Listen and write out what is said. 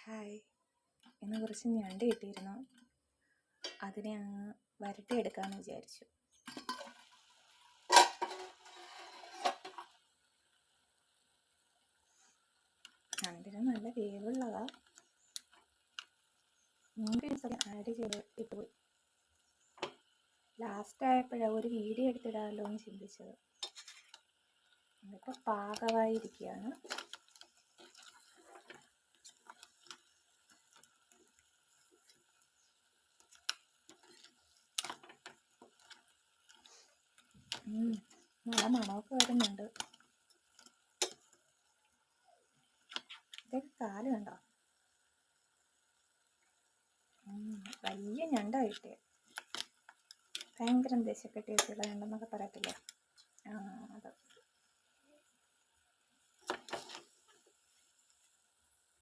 Hi, ഇന്ന് കുറച്ച് ഞണ്ട് കിട്ടിയിരുന്നു. അതിനെ അങ്ങ് വരട്ടിയെടുക്കാമെന്ന് വിചാരിച്ചു. ഞണ്ടിന് നല്ല വേവുള്ളതാ. 3 പീസൊക്കെ ആഡ് ചെയ്ത് ഇട്ടുപോയി. ലാസ്റ്റ് ആയപ്പോഴാണ് ഒരു വീഡിയോ എടുത്തിടാമല്ലോ എന്ന് ചിന്തിച്ചത്. ഇതിപ്പോൾ പാകമായിരിക്കുകയാണ്. നല്ല മണമൊക്കെ വരുന്നുണ്ട്. ഇതൊക്കെ കാല് കണ്ടോ? വലിയ ഞണ്ടായിട്ടേ, ഭയങ്കര ദശക്കെട്ടിയൊക്കെയുള്ള ഞണ്ടെന്നൊക്കെ പറയത്തില്ലേ, അത്.